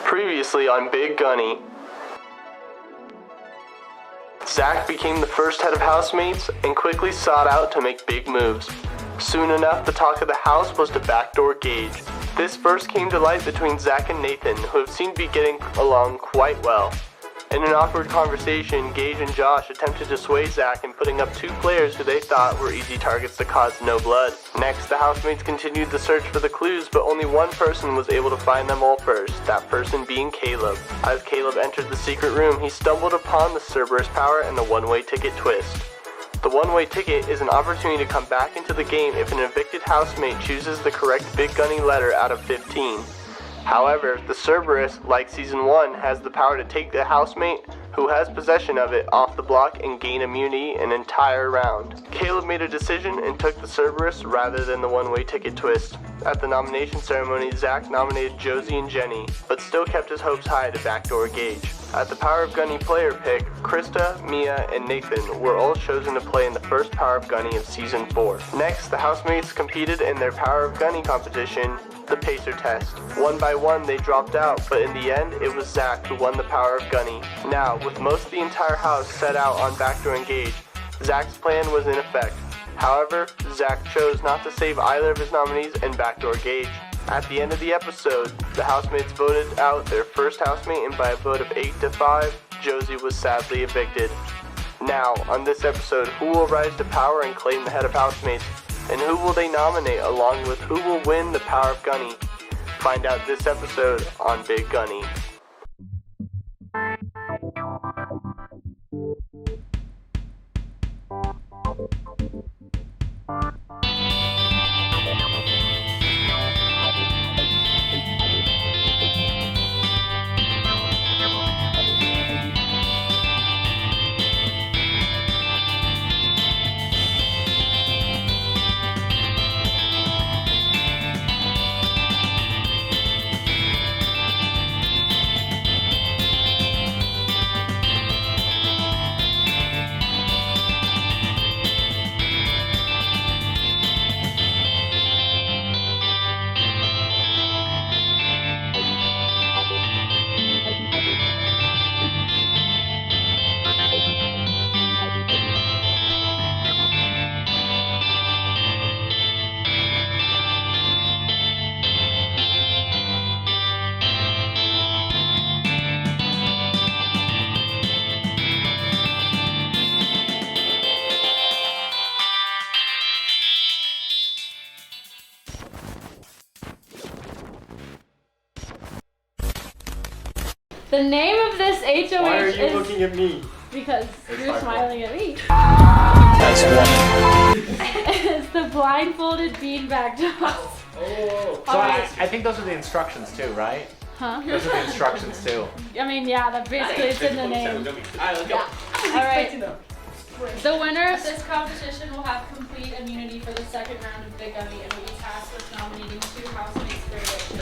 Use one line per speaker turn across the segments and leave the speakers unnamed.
Previously on Big Gunny. Zach became the first head of housemates and quickly sought out to make big moves. Soon enough, the talk of the house was to backdoor Gage. This first came to light between Zach and Nathan, who have seemed to be getting along quite well. In an awkward conversation, Gage and Josh attempted to sway Zach in putting up two players who they thought were easy targets to cause no blood. Next, the housemates continued the search for the clues, but only one person was able to find them all first, that person being Caeleb. As Caeleb entered the secret room, he stumbled upon the Cerberus power and the one-way ticket twist. The one-way ticket is an opportunity to come back into the game if an evicted housemate chooses the correct Big Gunny letter out of 15. However, the Cerberus, like Season 1, has the power to take the housemate who has possession of it off the block and gain immunity an entire round. Caeleb made a decision and took the Cerberus rather than the one-way ticket twist. At the nomination ceremony, Zach nominated Josie and Jenni, but still kept his hopes high to backdoor Gage. At the Power of Gunny player pick, Christa, Mia, and Nathan were all chosen to play in the first Power of Gunny of Season 4. Next, the housemates competed in their Power of Gunny competition, the Pacer test. One by one they dropped out, but in the end it was Zach who won the Power of Gunny. Now, with most of the entire house set out on backdoor Gage, Zach's plan was in effect. However, Zach chose not to save either of his nominees and backdoor Gage. At the end of the episode, the housemates voted out their first housemate, and by a vote of 8-5, Josie was sadly evicted. Now, on this episode, who will rise to power and claim the head of housemates? And who will they nominate, along with who will win the Power of Gunny? Find out this episode on Big Gunny.
The name of this HOH
Why are you looking at me?
Because you're smiling at me.
That's one.
It's the blindfolded beanbag toss.
Oh.
So I think those are the instructions too, right?
Huh?
Those are the instructions too.
I mean, yeah, that basically it's in the name.
Alright, let's go.
Alright. The winner of this competition will have complete immunity for the second round of Big Gunny and will be tasked with nominating two housemates for eviction.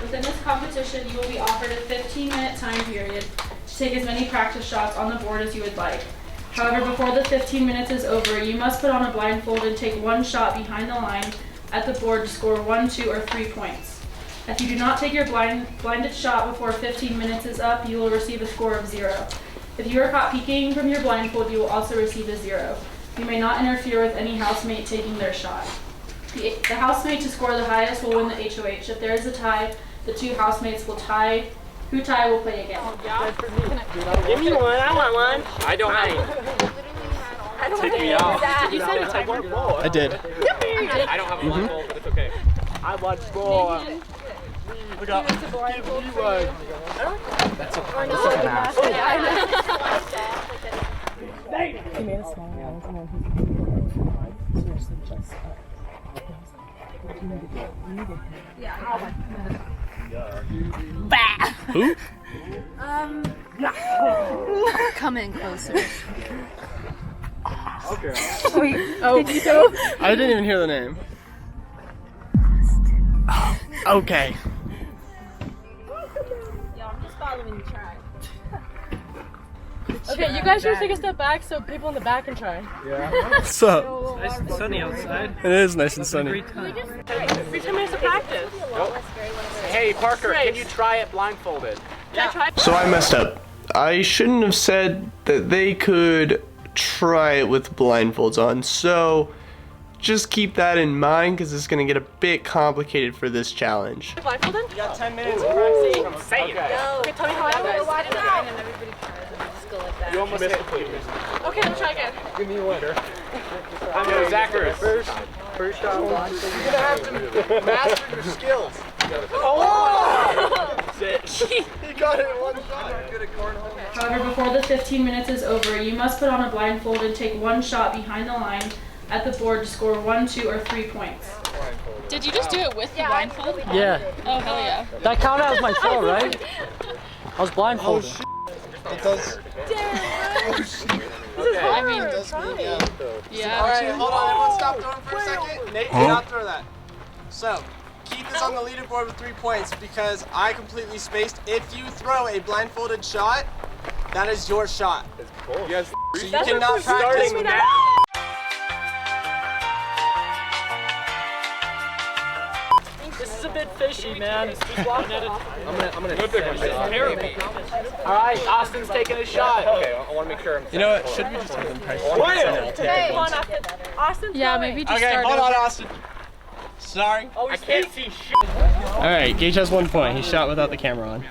Within this competition, you will be offered a 15-minute time period to take as many practice shots on the board as you would like. However, before the 15 minutes is over, you must put on a blindfold and take one shot behind the line at the board to score 1, 2, or 3 points. If you do not take your blinded shot before 15 minutes is up, you will receive a score of 0. If you are caught peeking from your blindfold, you will also receive a 0. You may not interfere with any housemate taking their shot. The housemate to score the highest will win the HOH. If there is a tie, the two housemates will tie. Who tie will play again.
Give me one, I want one.
I don't have Take me out.
You said I want more.
I did.
I
don't have a blindfold, but it's okay.
I want more.
Look up. Give me one.
That's an ass.
He made a small one and then he seriously just
Who?
Come in closer.
Okay.
Wait, oh,
I didn't even hear the name. Okay.
I'm just following the track. Okay, you guys should take a step back so people in the back can try.
What's up?
Nice and sunny outside.
It is nice and sunny.
3 minutes of practice.
Hey, Parker, can you try it blindfolded?
Can I try?
So I messed up. I shouldn't have said that they could try it with blindfolds on. So just keep that in mind because it's going to get a bit complicated for this challenge.
Blindfolded?
You got 10 minutes of practice. I'm saying.
Okay, tell me how I do it.
You almost missed it.
Okay, let's try again.
Give me one.
I'm going Zachary.
First shot. You're gonna have to master your skills. He got it in one shot. Good at cornhole.
However, before the 15 minutes is over, you must put on a blindfold and take one shot behind the line at the board to score 1, 2, or 3 points.
Did you just do it with the blindfold?
Yeah.
Oh, hell yeah.
That counted as my fault, right? I was blindfolded.
It does.
I mean, yeah.
Alright, hold on, everyone stop throwing for a second. Nate, do not throw that. So, Keith is on the leaderboard with 3 points because I completely spaced. If you throw a blindfolded shot, that is your shot.
Yes.
So you cannot practice with that.
This is a bit fishy, man. I'm gonna Alright, Austin's taking a shot. Okay, I want to make sure.
You know what? Should we just have them price?
Hey, come on, Austin.
Yeah, maybe just
Okay,
start
hold on,
over.
Austin. Sorry.
Oh, I can't see shit.
Alright, Gage has 1 point. He shot without the camera on.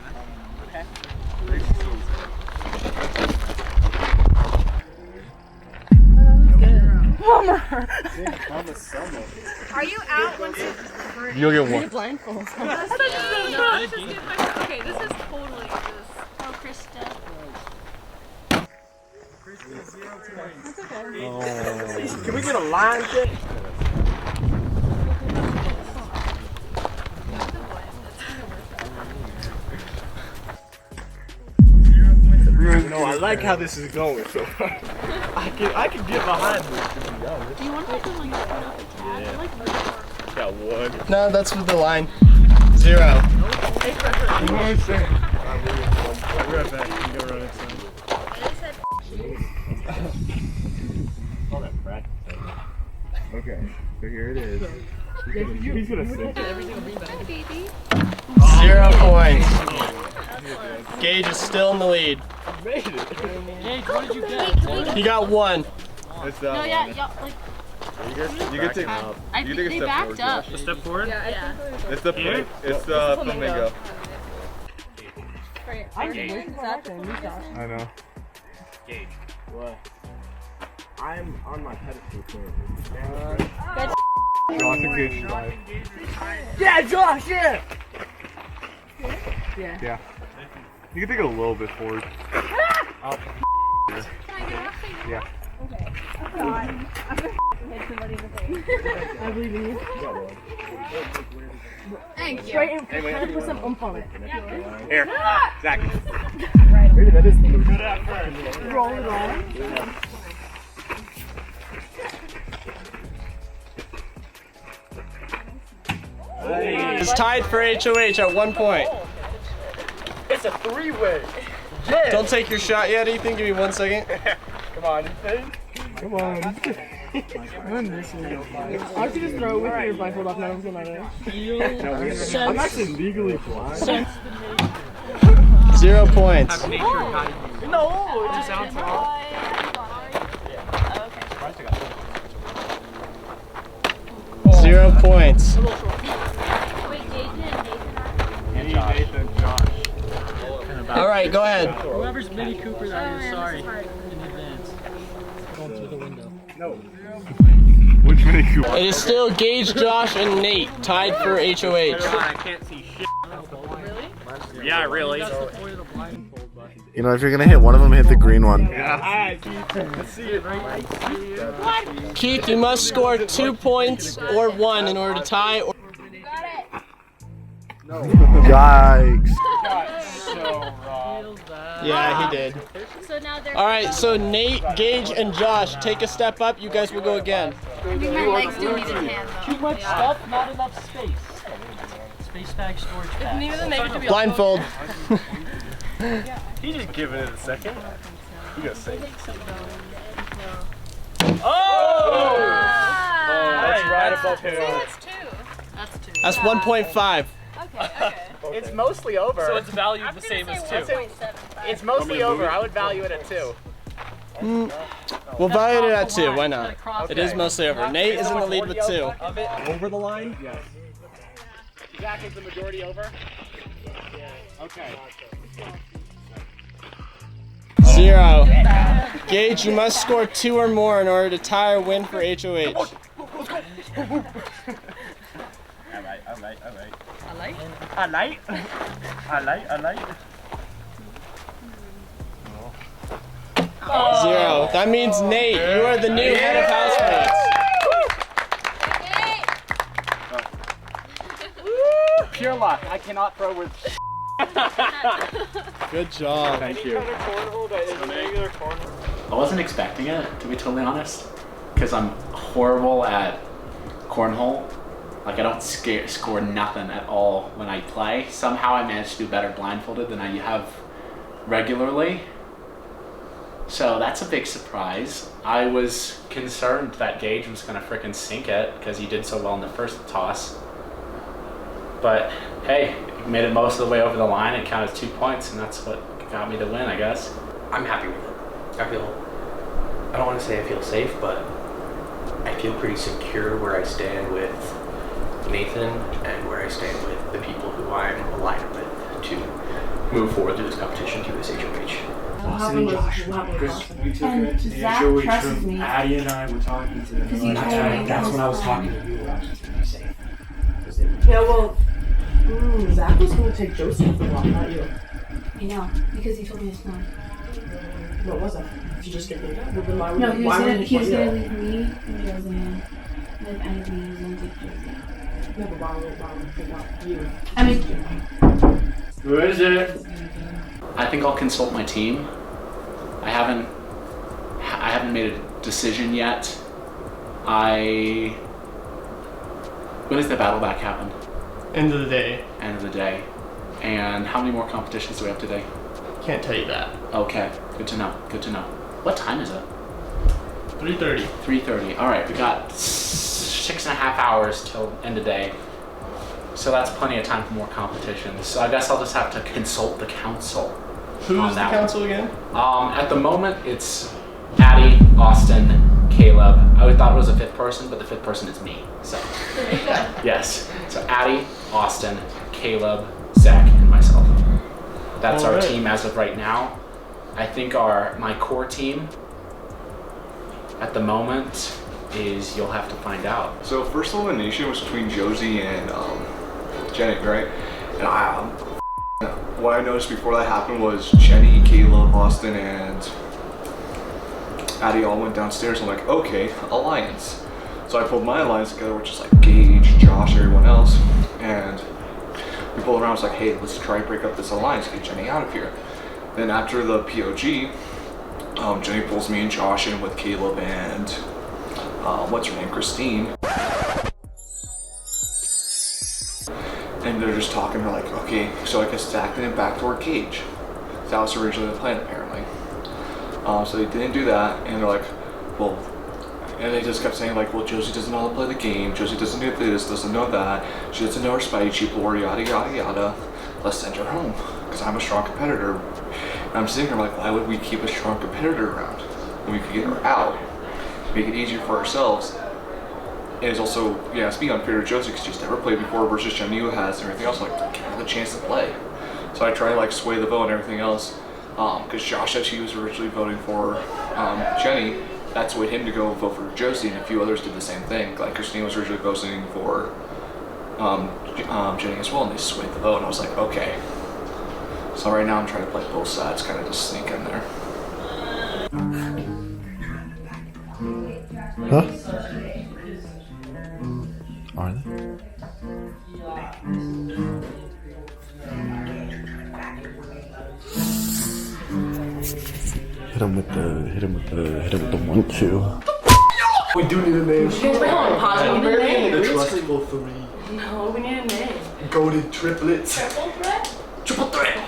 Are you out once you...
You'll get 1.
Blindfold.
Okay, this is totally just...
Oh, Christa.
Can we get a line check?
No, I like how this is going so far. I can get behind this.
Do you want to put like put up a tab? I like
Got 1.
No, that's with the line. 0.
I'll be right back. You can go run inside. Okay, so here it is. He's gonna sit.
0 points. Gage is still in the lead.
Made it. Hey, what did you get?
He got 1.
It's
No,
that
yeah,
one.
yeah, like
You can take.
I
You
think
take a
they
step
backed
forward,
up.
A step forward?
Yeah.
It's the flamingo.
I'm just waiting for action. You shot.
I know.
Gage.
What?
I'm on my pedestal currently.
Johnson Gage.
Yeah, Josh, yeah!
Yeah. You can take it a little bit forward. Yeah.
I believe in you.
Thank you.
Straight and 100% oomph on it.
Here, Zach.
Maybe that is good roll it on.
It's tied for HOH at 1 point.
It's a 3-way.
Don't take your shot yet, Ethan. Give me 1 second.
Come on, Ethan.
Come on.
I should just throw it with your blindfold off. None of them matter.
I'm actually legally blind.
0 points.
No, it just sounds wrong.
0 points.
Nathan, Josh.
All right, go ahead.
Whoever's Mini Cooper that is, sorry in advance. Going through the window.
No. Which Mini Cooper?
It is still Gage, Josh, and Nate tied for HOH.
I can't see shit. Really? Yeah, really.
You know, if you're gonna hit one of them, hit the green one.
Yeah. Let's see it right here.
Keith, you must score 2 points or 1 in order to tie. Or
Yikes.
yeah, he did.
So now they're.
All right, so Nate, Gage, and Josh, take a step up. You guys will go again.
I think my legs do need a tan though.
Too much stuff, not enough space. Space bag, storage bag.
Neither the negative to be
Blindfold.
He's just giving it a second.
You gotta say.
Oh! That's right above
So
here.
that's 2.
That's 2.
That's 1.5.
Okay.
It's mostly over.
So it's valued the same as 2.
It's mostly over. I would value it at 2.
We'll value it at 2. Why not? It is mostly over. Nate is in the lead with 2.
Over the line?
Yes. Zach is the majority over? Okay.
0. Gage, you must score 2 or more in order to tie or win for HOH.
Oh.
0. That means Nate, you are the new head of housemates.
Pure luck. I cannot throw with.
Good job.
Thank you.
I wasn't expecting it, to be totally honest, because I'm horrible at cornhole. Like, I don't score nothing at all when I play. Somehow I managed to do better blindfolded than I have regularly. So that's a big surprise. I was concerned that Gage was gonna frickin' sink it because he did so well in the first toss. But hey, he made it most of the way over the line. It counted as 2 points, and that's what got me to win, I guess.
I'm happy with it. I don't want to say I feel safe, but I feel pretty secure where I stand with Nathan and where I stand with the people who I'm aligned with to move forward through this competition through this HOH.
Dawson and Josh, because we took it to the HOH room. Addie and I were talking to them. That's when I was talking to you.
Yeah, well, Zach was going to take Joseph for a while, not you.
I know, because he told me it's not.
What was that? Did you just get me up?
No, he was going to leave me and Josie and if anything, he was going to take Josie.
No, but why would think about you?
I mean,
Who is it? I think I'll consult my team. I haven't made a decision yet. When does the battle back happen?
End of the day.
End of the day. And how many more competitions do we have today?
Can't tell you that.
Okay, good to know, good to know. What time is it?
3:30.
3:30. All right, we got 6.5 hours till end of day. So that's plenty of time for more competitions. So I guess I'll just have to consult the council.
Who's the council again?
At the moment, it's Addie, Austin, Caeleb. I always thought it was a 5th person, but the 5th person is me. So yes. So Addie, Austin, Caeleb, Zach, and myself. That's our team as of right now. I think my core team at the moment is you'll have to find out.
So first elimination was between Josie and Jenni, right? And what I noticed before that happened was Jenni, Caeleb, Austin, and Addie all went downstairs. I'm like, okay, alliance. So I pulled my alliance together, which is like Gage, Josh, everyone else, and we pulled around. I was like, hey, let's try to break up this alliance, get Jenni out of here. Then after the POG, Jenni pulls me and Josh in with Caeleb and what's her name, Christine. And they're just talking, they're like, okay, so I guess Zach didn't backdoor Gage. That was originally the plan, apparently. So they didn't do that, and they're like, well, and they just kept saying like, well, Josie doesn't know how to play the game, Josie doesn't do this, doesn't know that, she doesn't know her Spidey-cheap lore, yada yada yada, let's send her home, because I'm a strong competitor. And I'm sitting here like, why would we keep a strong competitor around when we could get her out, make it easier for ourselves? And it's also, yeah, it's being unfair to Josie because she's never played before versus Jenni who has and everything else, like, give her the chance to play. So I try to like sway the vote and everything else, because Josh said she was originally voting for Jenni. That swayed him to go vote for Josie, and a few others did the same thing. Like Christine was originally voting for Jenni as well, and they swayed the vote, and I was like, okay. So right now I'm trying to play both sides, kind of just sneak in there.
Huh? Are they? Hit him with the 1-2.
We do need a name.
Hold on, pause. We need a name.
The Trustful 3.
No, we need a name.
Goated triplets.
Triple threat?
Triple threat.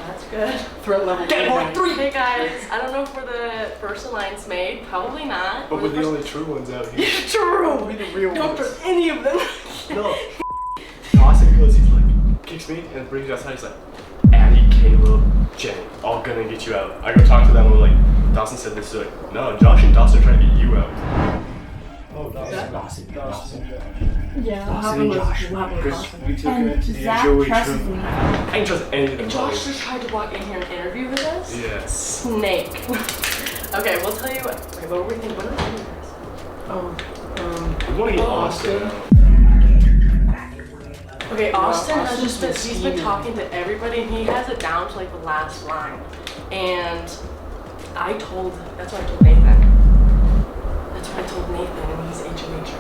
That's good. good.
Threat level.
Get more 3. Hey guys, I don't know if we're the first alliance made. Probably not.
But we're the only true ones out here.
True.
We're the real
Don't
ones.
trust any of them.
No. Dawson goes, he's like, kicks me and brings me outside. He's like, Addie, Caeleb, Jenni, all gonna get you out. I go talk to them and we're like, Dawson said this. They're like, no, Josh and Dawson are trying to get you out. Oh, Dawson.
Yeah,
Dawson and Josh. Chris, we took
and
the
Zach
HOH
trusts
room.
me.
I ain't trust anything about
Josh
it.
just tried to walk in here and interview with us?
Yeah.
Snake. Okay, we'll tell you what. Wait, what were we thinking? What are we thinking?
We want to get Austin out.
Okay, Austin has just been, he's been talking to everybody and he has it down to like the last line. And that's what I told Nathan. That's what I told Nathan and he's HOH.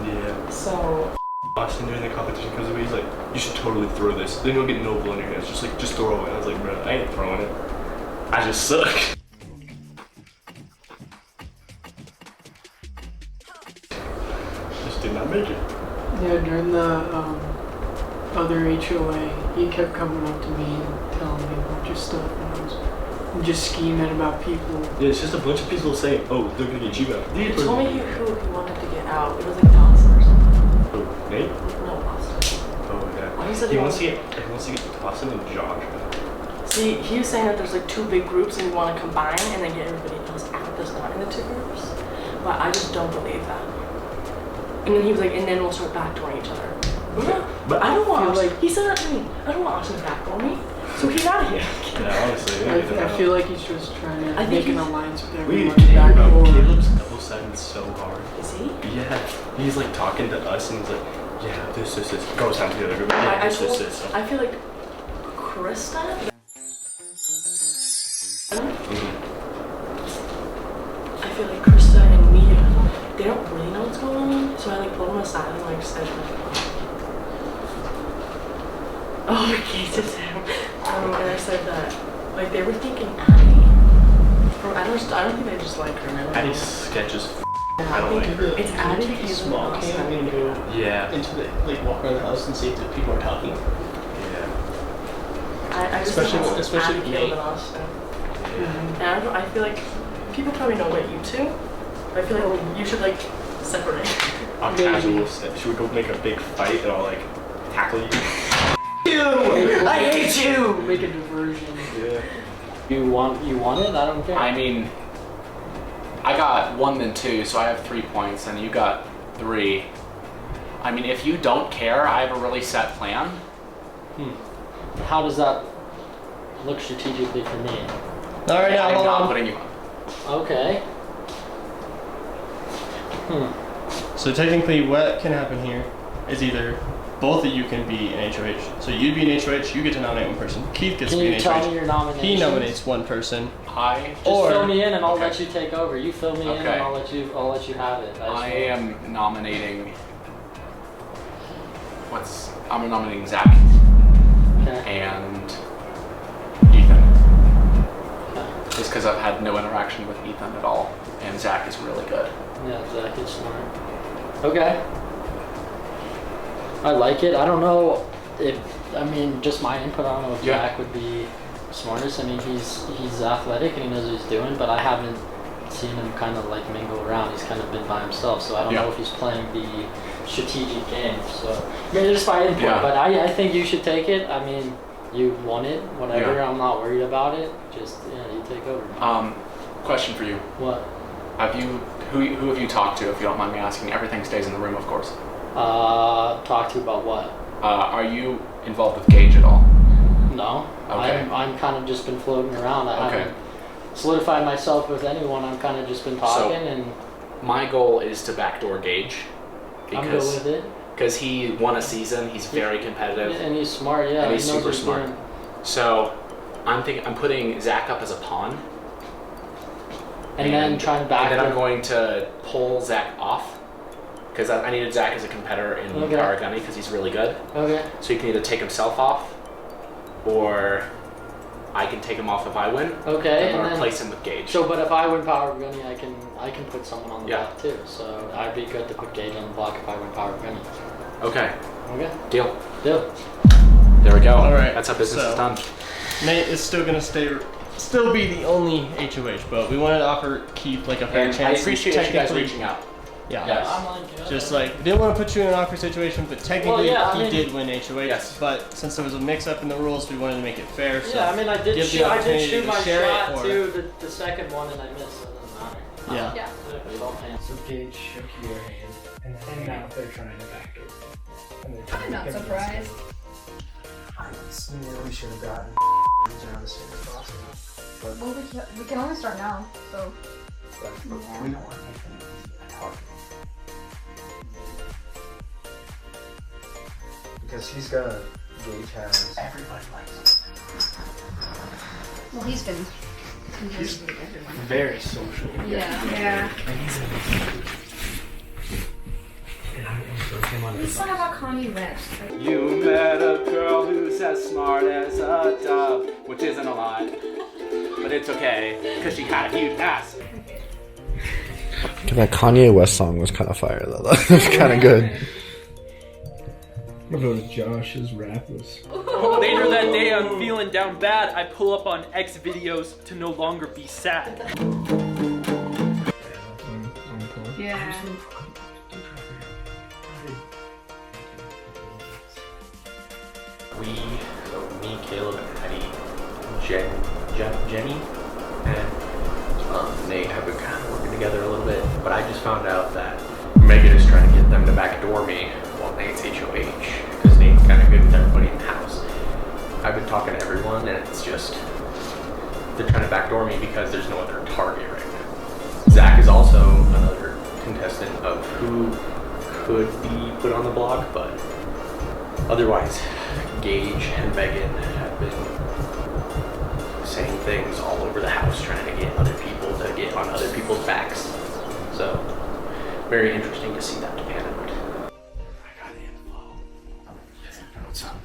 Yeah.
So.
Austin during the competition comes to me, he's like, you should totally throw this. Then you'll get no blood in your hands. Just throw it. I was like, bro, I ain't throwing it. I just suck. Just did not make it.
Yeah, during the other HOA, he kept coming up to me and telling me a bunch of stuff, and I was just scheming about people.
Yeah, it's just a bunch of people saying, oh, they're gonna get you out.
He told me who he wanted to get out. It was like Dawson or something.
Who? Nate?
No, Austin.
Oh yeah.
He said
He wants to get Dawson and Josh out.
See, he was saying that there's like 2 big groups and we want to combine and then get everybody else out that's not in the 2 groups. But I just don't believe that. And then he was like, and then we'll start backdooring each other. Yeah.
But
I don't want Austin. He said that to me. I don't want Austin to backdoor me. So he's out of here.
Yeah, honestly.
I feel like he's just trying to make an alliance with
We
everyone.
need to hear about Caleb's double-sided so hard.
Is he?
Yeah. He's like talking to us and he's like, yeah, this. Go sound together. Everybody. Yeah, this.
I feel like Christa. I feel like Christa and Mia, they don't really know what's going on, so I like pull them aside and like said, oh, Gage is him. And I said that, like they were thinking Addie. I don't think they just like her.
Addie's sketches.
I
don't like her.
It's Addie.
Take a small cam and go into the walk around the house and see if the people are talking.
Yeah.
I just
especially
Addie,
Nate.
Caeleb, and Austin. And I feel like people probably know about you too. I feel like you should like separate.
I'm casual. Should we go make a big fight and I'll like tackle you?
I hate you!
Make a diversion.
Yeah.
You want it? I don't care.
I mean, I got 1 then 2, so I have 3 points, and you got 3. I mean, if you don't care, I have a really set plan.
How does that look strategically for me?
All right, now
I'm
hold
not
on.
putting you on.
Okay.
So technically, what can happen here is either both of you can be an HOH. So you'd be an HOH, you get to nominate one person. Keith gets to be an HOH.
Can you tell me your nominations?
He nominates one person.
Just fill me in and I'll let you take over. You fill me in
Okay.
and I'll let you have it.
I am nominating. I'm nominating Zach and Ethan. Just because I've had no interaction with Ethan at all, and Zach is really good.
Yeah, Zach is smart. Okay. I like it. I don't know just my input, I don't know if Zach would be smartest. I mean, he's athletic and he knows what he's doing, but I haven't seen him kind of like mingle around. He's kind of been by himself, so I don't know if he's playing the strategic game. So maybe just my input, but I think you should take it. I mean, you won it, whatever.
Yeah.
I'm not worried about it. Just you take over.
Question for you.
What?
Who have you talked to, if you don't mind me asking? Everything stays in the room, of course.
Talk to about what?
Are you involved with Gage at all?
No.
Okay.
I'm kind of just been floating around. I haven't solidified myself with anyone. I've kind of just been talking and.
My goal is to backdoor Gage.
I'm good with it.
Because he won a season, he's very competitive.
And he's smart, yeah.
And he's
he knows
super
what he's
smart.
doing.
So I'm putting Zach up as a pawn.
And then try and back
And then I'm going to pull Zach off. Because I needed Zach as a competitor in Power Gunny because he's really good.
Okay.
So he can either take himself off, or I can take him off if I win.
Okay.
And then replace him with Gage.
So, but if I win Power Gunny, I can put someone on the block too. So I'd be good to put Gage on the block if I win Power Gunny.
Okay.
Okay.
Deal.
Deal.
There we go.
All right.
That's how business is done.
Nate is still gonna still be the only HOH, but we wanted to offer Keith like a fair chance.
I appreciate you guys
Technically-
reaching out.
Yeah.
Yes.
Just like didn't want to put you in an awkward situation, but technically he did win HOH.
Yes.
But since there was a mix-up in the rules, we wanted to make it fair. So
Yeah, I mean, I did
give the
shoot
opportunity
my
to share
shot
it, or...
too, the second one, and I missed, so it doesn't matter.
Yeah.
So Gage shook your hand, and now they're trying to backdoor you. And they're trying
I'm
to
not
get
surprised.
Honestly, we should have gotten out as soon as possible. But
Well, we can only start now, so.
yeah. We don't want anything to target. Because he's got a Gage has. Everybody likes him.
Well, he's been.
He's very social.
Yeah.
And he's
We still have our Kanye West.
You met a girl who's as smart as a dove, which isn't a lot, but it's okay, because she had a huge ass.
That Kanye West song was kind of fire though. That was kind of good.
What about Josh's rap was?
Later that day, I'm feeling down bad. I pull up on X videos to no longer be sad.
Yeah.
Me, Caeleb, and Jenni, and Nate have been kind of working together a little bit, but I just found out that Megan is trying to get them to backdoor me while Nate's HOH, because Nate's kind of good with everybody in the house. I've been talking to everyone, and it's just, they're trying to backdoor me because there's no other target right now. Zach is also another contestant of who could be put on the block, but otherwise, Gage and Megan have been saying things all over the house, trying to get other people to get on other people's backs. So, very interesting to see that pan out. I got the info. What's up?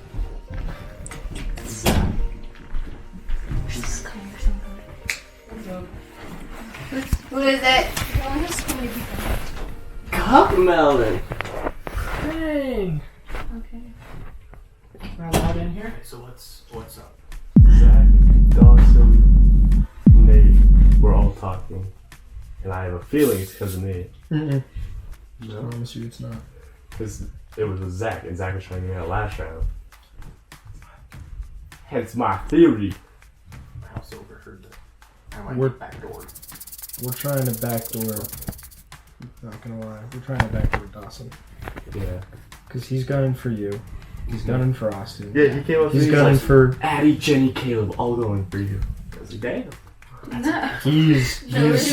What is it?
Cup melon.
Dang.
Okay.
Am I allowed in here?
So what's up?
Zach, Dawson, Nate, we're all talking. And I have a feeling it's because of Nate.
Mm-mm.
No?
I promise you it's not.
Because it was with Zach, and Zach was trying to get out last round. Hence my theory.
I also overheard that I might
We're-
get backdoored.
We're trying to backdoor. Not gonna lie, we're trying to backdoor Dawson.
Yeah.
Because he's gunning for you. He's gunning for Austin.
Yeah, he came up to
He's
me,
gunning
like,
for.
Addie, Jenni, Caeleb, all going for you. I was like, damn.
He's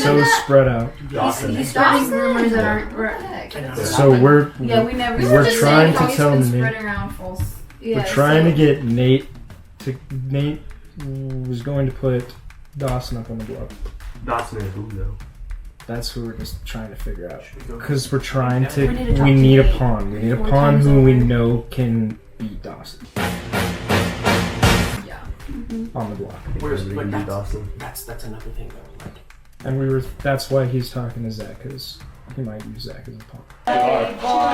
so spread out.
He's starting rumors that aren't.
So we're
we never.
we're trying to tell Nate.
Spreading around false.
We're trying to get Nate to. Nate was going to put Dawson up on the block.
Dawson and who though?
That's who we're just trying to figure out. Because we're trying
We need to
to.
talk
We
to
need a
Nate
pawn. We need a
before
pawn
time's
who we
over.
know can beat Dawson.
Yeah.
On the block.
Where's
We can beat Dawson.
That's another thing though. Like,
And we were. That's why he's talking to Zach, because he might use Zach as a pawn.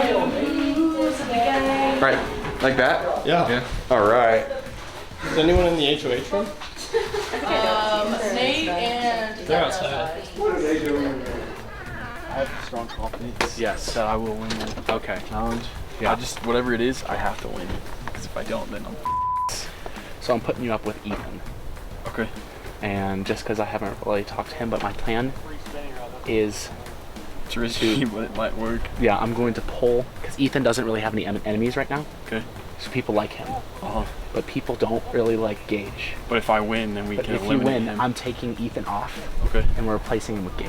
Right, like that?
Yeah.
All right.
Is anyone in the HOH room?
Nate and.
They're outside.
What are they doing? I have strong confidence. Yes, that I will win the challenge. Yeah. Whatever it is, I have to win. Because if I don't, then I'm
So I'm putting you up with Ethan.
Okay.
And just because I haven't really talked to him, but my plan is
it's risky, but it might work.
Yeah, I'm going to pull, because Ethan doesn't really have any enemies right now.
Okay.
So people like him. But people don't really like Gage.
But if I win, then we can
if you
eliminate
win,
him.
I'm taking Ethan off.
Okay.
And we're replacing him with Gage.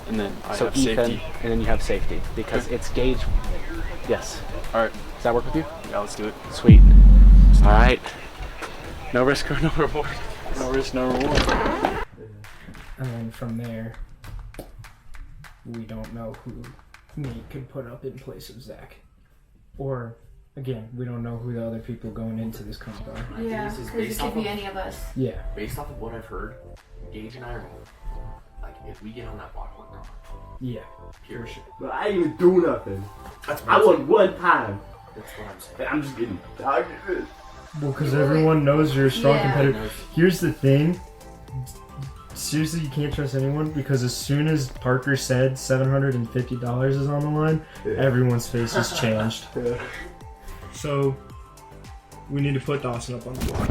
And then I
so
have
Ethan,
safety.
and then you have safety, because
Okay.
it's Gage. Yes.
Alright.
Does that work with you?
Yeah, let's do it.
Sweet. Alright. No risk or no reward.
No risk, no reward.
And then from there, we don't know who Nate could put up in place of Zach. Or, again, we don't know who the other people going into this comp are.
Yeah,
This is
because it
based
could
off
be
of-
any of us.
Yeah.
based off of what I've heard, Gage and I are like, if we get on that block, we're gone.
Yeah.
Pure shit.
But I ain't even do nothing.
That's what
I
I'm
won
saying.
one time.
That's what I'm saying.
I'm just getting targeted.
Well, because everyone knows you're a strong competitor. Here's the thing. Seriously, you can't trust anyone because as soon as Parker said $750 is on the line, everyone's face has changed. So, we need to put Dawson up on the block.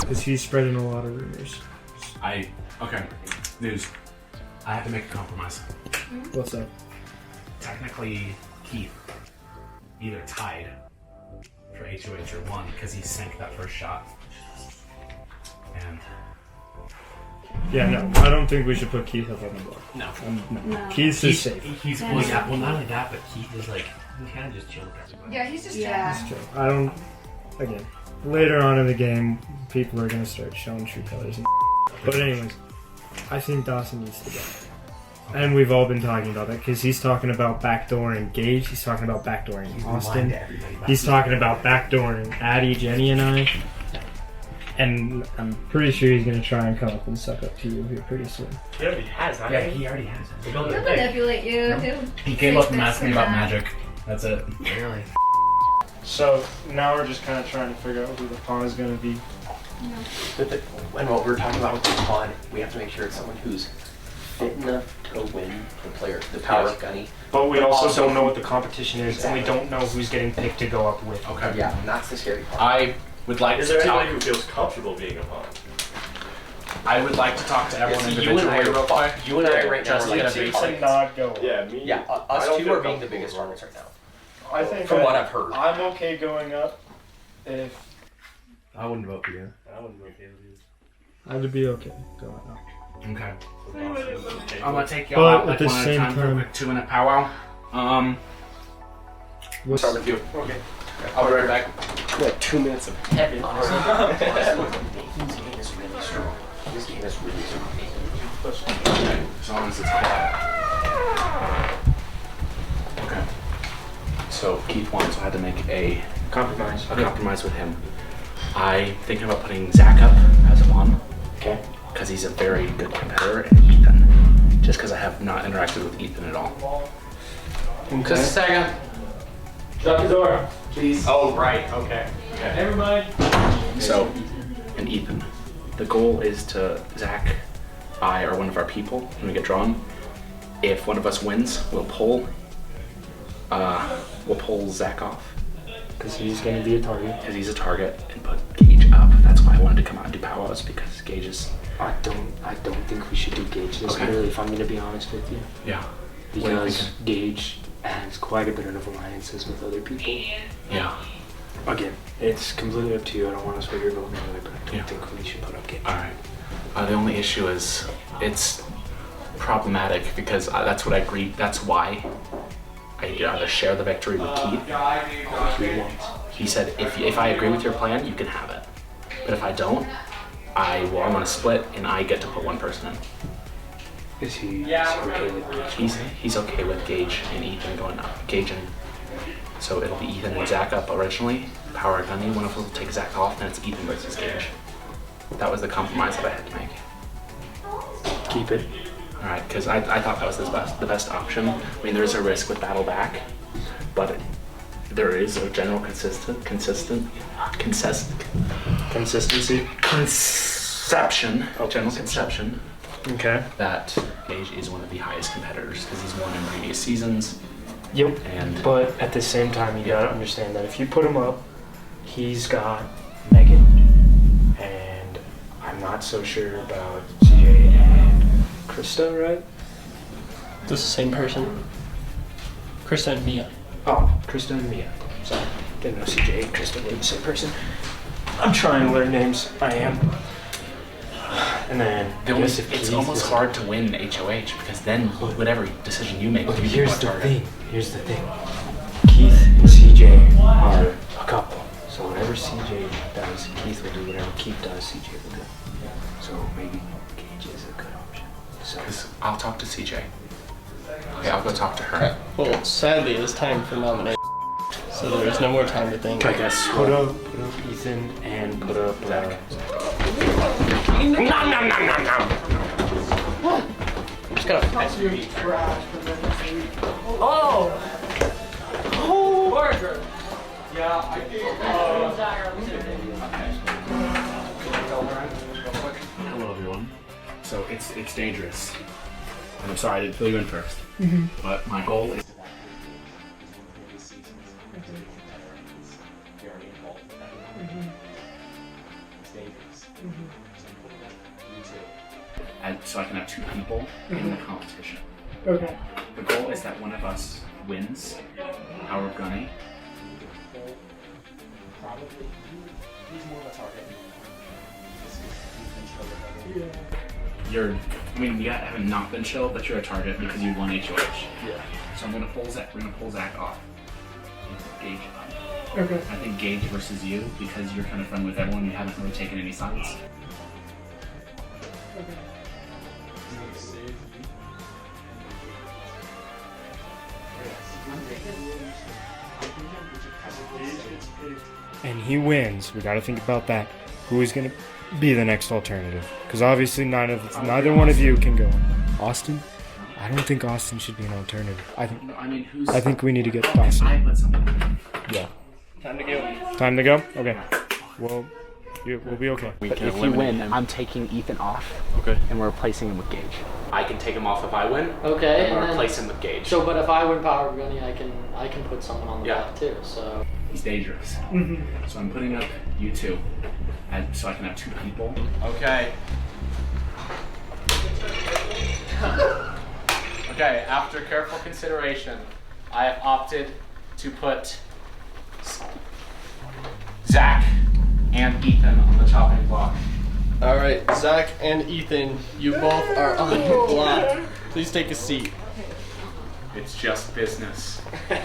Because he's spreading a lot of rumors.
Okay, news. I have to make a compromise.
What's up?
Technically, Keith either tied for HOH or won because he sank that first shot. And
yeah, no, I don't think we should put Keith up on the block.
No.
No. Keith's just safe.
He's well, not only that, but Keith is like, he kind of just chill with everybody.
Yeah, he's just
He's chill. I don't. Again, later on in the game, people are gonna start showing true colors. And but anyways, I think Dawson needs to go. And we've all been talking about that because he's talking about backdooring Gage. He's talking about backdooring Austin. He's talking about backdooring Addie, Jenni, and I. And I'm pretty sure he's gonna try and come up and suck up to you here pretty soon.
He already has.
He'll manipulate you.
He came up and asked me about magic. That's it. Really?
So now we're just kind of trying to figure out who the pawn is gonna be.
And what we're talking about with the pawn, we have to make sure it's someone who's fit enough to win the power of Gunny.
But we also don't know what the competition is, and we don't know who's getting picked to go up with.
Okay.
Yeah, and that's the scary part.
I would like
Is
to
there
talk.
anybody who feels comfortable being a pawn?
I would like to talk to everyone
you
individually
and I,
real quick.
You and I right now
Just
are like
get a
two
basic.
targets.
Not go.
Yeah, me.
Yeah, us two are being the biggest targets right now.
I think
From what I've heard.
I'm okay going up if
I wouldn't vote for you. I wouldn't vote for you.
I would be okay going up.
Okay. I'm gonna take y'all
But
out like
at the
one at a
same
time for a
time-
quick 2-minute powwow.
We'll start with you. Okay.
I'll be right back.
We have 2 minutes of heavy. Honestly, this game is really strong. This game is really strong.
Okay. As long as it's quiet. Okay. So Keith won, so I had to make a compromise with him. I'm thinking about putting Zach up as one.
Okay.
Because he's a very good competitor, and Ethan. Just because I have not interacted with Ethan at all.
Just a second.
Shut the door.
Please.
Oh, right. Okay. Never mind.
So, and Ethan. The goal is to Zach, I, or one of our people when we get drawn. If one of us wins, we'll pull Zach off.
Because he's going to be a target.
Because he's a target, and put Gage up. That's why I wanted to come out and do powwows, because Gage is...
I don't think we should do Gage this early, if I'm going to be honest with you.
Yeah.
Because Gage has quite a bit of alliances with other people.
Yeah.
Again, it's completely up to you. I don't want to sway your vote anyway, but I don't think we should put up Gage.
Alright. The only issue is, it's problematic, because that's what I agreed, that's why I either share the victory with Keith. He said, if I agree with your plan, you can have it. But if I don't, I want to split, and I get to put one person in.
Is he okay with Gage?
He's okay with Gage and Ethan going up. Gage and so it'll be Ethan and Zach up originally. Power Gunny, one of them will take Zach off, then it's Ethan versus Gage. That was the compromise that I had to make.
Keep it.
Alright, because I thought that was the best option. I mean, there's a risk with battle back, but there is a general conception. General conception.
Okay.
That Gage is one of the highest competitors because he's won in previous seasons.
Yep.
And
but at the same time, you gotta understand that if you put him up, he's got Megan, and I'm not so sure about CJ and Christa, right?
That's the same person. Christa and Mia.
Oh, Christa and Mia. Sorry, didn't know CJ and Christa were the same person. I'm trying to learn names. I am. And then
it's almost hard to win HOH because then whatever decision you make, you
here's the thing. Here's the thing. Keith and CJ are a couple. So whatever CJ does, Keith will do. Whatever Keith does, CJ will do. So maybe Gage is a good option. So
I'll talk to CJ. Okay, I'll go talk to her.
Well, sadly, it's time for nomination, so there's no more time to think.
I guess put up Ethan and put up Zach.
Nom nom nom nom nom. Just gotta pet you.
Oh!
Oh! Burger.
Yeah, I think. Hello, everyone. So it's dangerous. And I'm sorry I didn't fill you in first. But my goal is to it's dangerous. And so I can have two people in the competition.
Okay.
The goal is that one of us wins Power of Gunny. Probably he's more of a target. You're, I mean, you haven't not been chilled, but you're a target because you won HOH.
Yeah.
So I'm gonna pull Zach. We're gonna pull Zach off. Gage.
Okay.
I think Gage versus you because you're kind of friendly with everyone. You haven't really taken any sides.
Okay. And he wins. We got to think about that. Who is going to be the next alternative? Because obviously neither one of you can go. Austin? I don't think Austin should be an alternative. I think we need to get Dawson. Yeah.
Time to go.
Time to go? Okay. Well, we'll be okay.
But if you win, I'm taking Ethan off.
Okay.
And we're replacing him with Gage. I can take him off if I win.
Okay.
And
And
replace him with Gage.
So, but if I win Power of Gunny, I can put someone on the back too. So.
He's dangerous. So I'm putting up you two, so I can have two people.
Okay.
Okay, after careful consideration, I have opted to put Zach and Ethan on the chopping block.
All right, Zach and Ethan, you both are on the block. Please take a seat.
It's just business.
All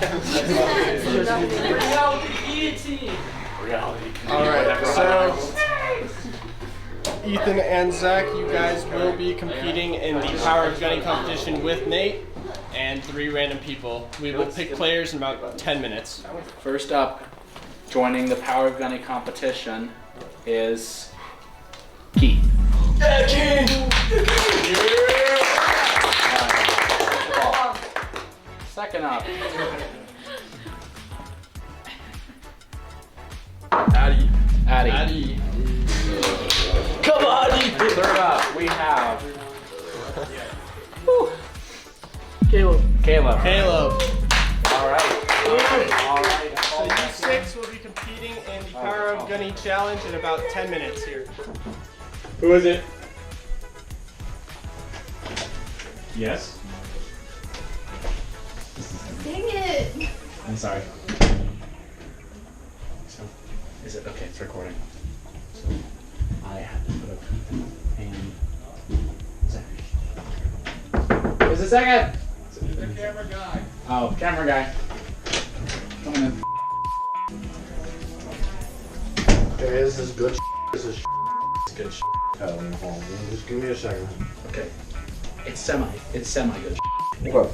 right, so Ethan and Zach, you guys will be competing in the Power of Gunny competition with Nate and 3 random people. We will pick players in about 10 minutes.
First up, joining the Power of Gunny competition is Keith. Second up, Addy.
Come on, Ethan.
Third up, we have
Caeleb.
All right.
So you 6 will be competing in the Power of Gunny challenge in about 10 minutes here.
Who is it? Yes.
Dang it!
I'm sorry. So, is it okay? It's recording. So, I had to put up Ethan and Zach. Who's the second?
The camera guy.
Oh, camera guy. Coming in.
Okay, this is good. This is good. Just give me a second.
Okay. It's semi good.
Okay.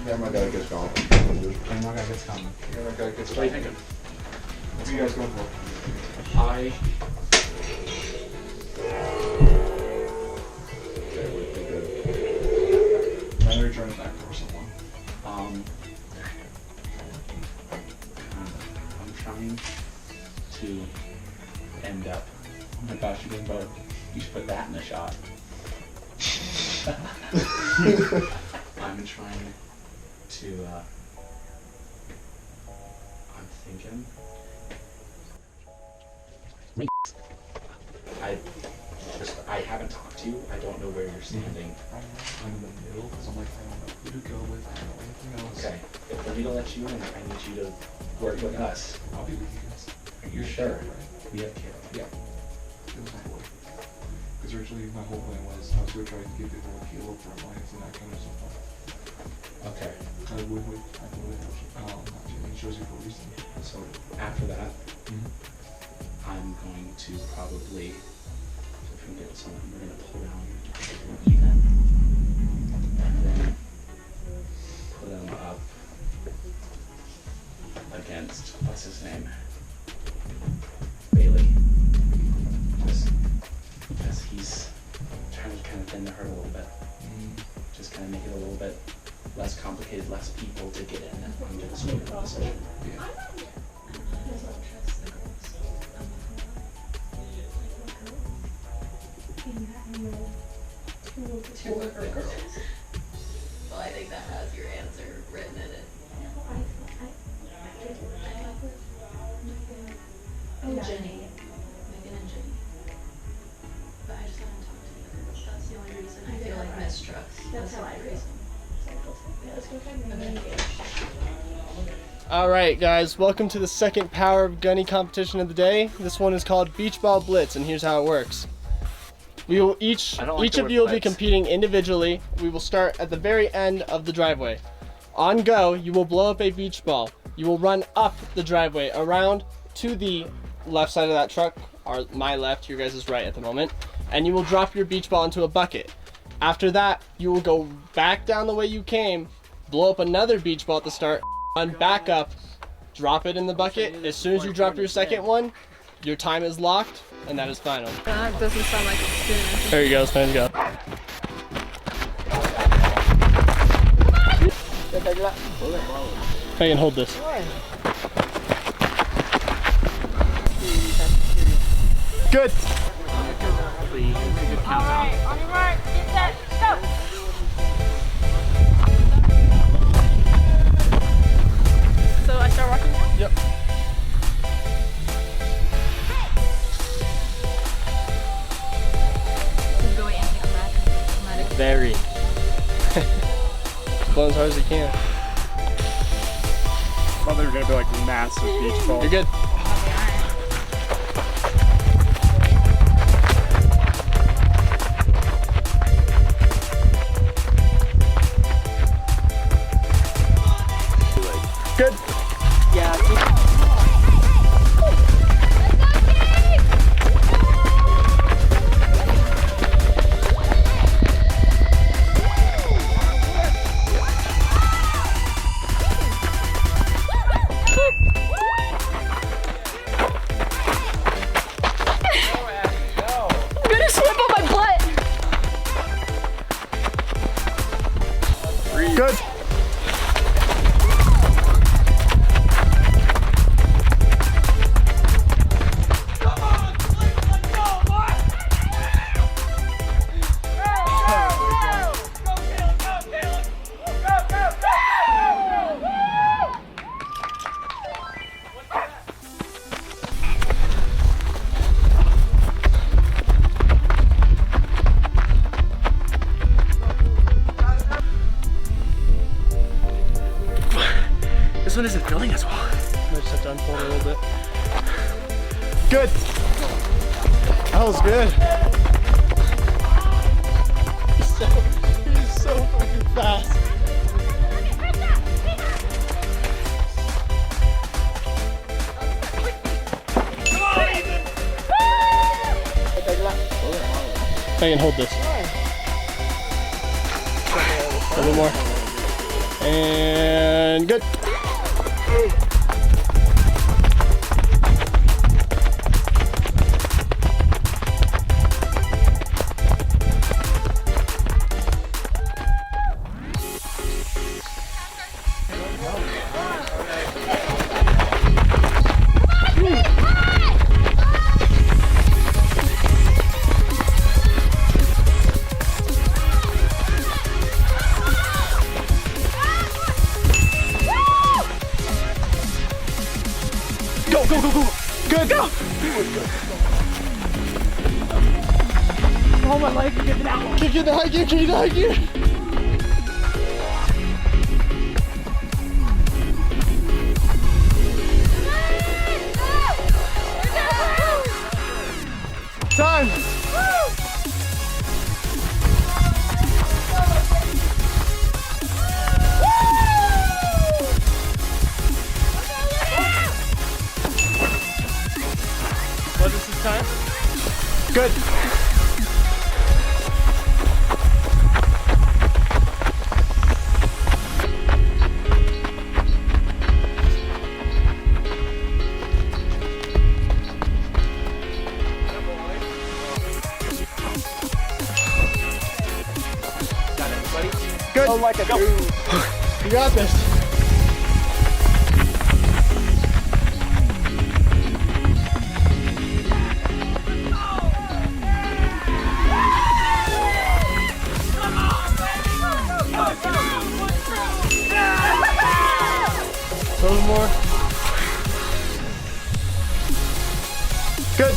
Camera guy gets gone.
Camera guy gets gone.
Camera guy gets
What are you thinking?
What are you guys going for?
I.
Okay, we're good. Now you're trying back for someone.
I'm trying to end up. Oh my gosh, you're doing both. You should put that in the shot. trying to, I'm thinking. I haven't talked to you. I don't know where you're standing.
I'm in the middle because I'm like, I don't know who to go with. I don't know anything else.
Okay. If for me to let you in, I need you to work with us.
I'll be with you guys.
Are you sure? We have Caeleb.
Yeah. It was my boy. Because originally my whole plan was I was going to try to give people a Caeleb for alliance and that kind of stuff.
Okay.
I would not Jenni shows you for a reason.
So after that, I'm going to probably, if we can get someone, we're going to pull down Ethan and then put him up against, what's his name? Bailey. Just because he's trying to kind of thin the herd a little bit. Just kind of make it a little bit less complicated, less people to get in and under the swing of the decision. Yeah.
Two of the girls. Well, I think that has your answer written in it. Oh, Jenni. Megan and Jenni. But I just haven't talked to the girls. That's the only reason I feel like mistrust. That's the only reason.
Alright guys, welcome to the second Power Gunny competition of the day. This one is called Beach Ball Blitz, and here's how it works. We will each of you will be competing individually. We will start at the very end of the driveway. On go, you will blow up a beach ball. You will run up the driveway around to the left side of that truck, or my left, your guys' right at the moment, and you will drop your beach ball into a bucket. After that, you will go back down the way you came, blow up another beach ball at the start, run back up, drop it in the bucket. As soon as you drop your second one, your time is locked, and that is final.
That doesn't sound like experience.
There you go, time to go. Megan, hold this. Good.
Alright, on your mark, get set, go!
So I start walking now?
Yep.
Really anticlimactic.
Very. Blow as hard as you can.
I thought they were gonna be like massive beach balls.
You're good. Good.
Yeah.
I'm gonna slip on my butt.
Good.
This one isn't building as well.
I just have to unfold it a little bit. Good. That was good. He's so fucking fast. Megan, hold this. A little more. And good.
Go, go, go. Good. Go.
Oh my leg, get it out.
Kick you in the high gear, kick you in the high gear. Time.
What is this time?
Good. Good.
Oh, like a dude.
You got this. A little more. Good.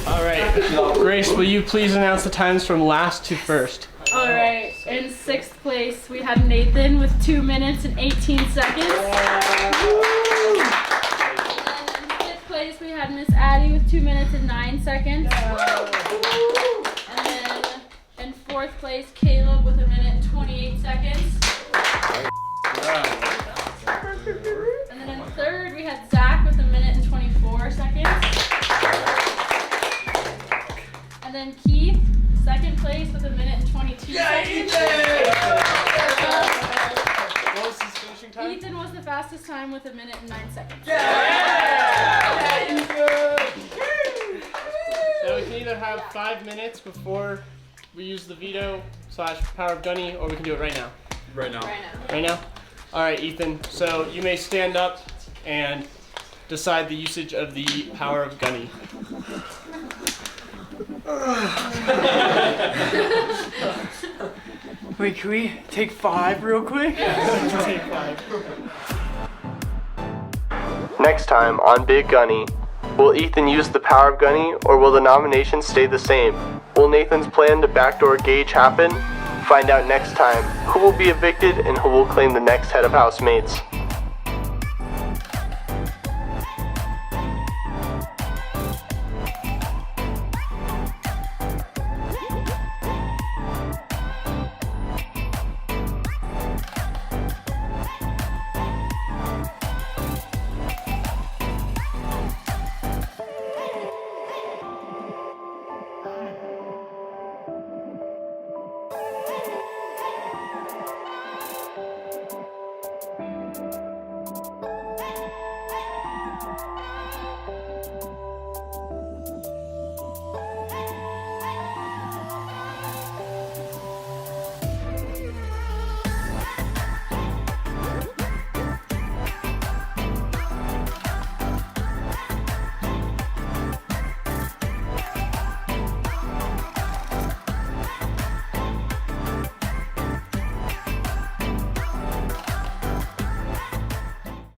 All right. Grace, will you please announce the times from last to first?
Alright, in 6th place we had Nathan with 2 minutes and 18 seconds. And then in 5th place we had Miss Addie with 2 minutes and 9 seconds. And then in 4th place Caeleb with 1 minute and 28 seconds. And then in 3rd we had Zach with 1 minute and 24 seconds. And then Keith, 2nd place with 1 minute and 22 seconds.
What was his finishing time?
Ethan was the fastest time with 1 minute and 9 seconds.
Now we can either have 5 minutes before we use the veto / power of Gunny, or we can do it right now.
Right now.
Right now? All right, Ethan. So you may stand up and decide the usage of the power of Gunny.
Wait, can we take 5 real quick?
Take 5.
Next time on Big Gunny, will Ethan use the power of Gunny, or will the nominations stay the same? Will Nathan's plan to backdoor Gage happen? Find out next time who will be evicted and who will claim the next head of housemates.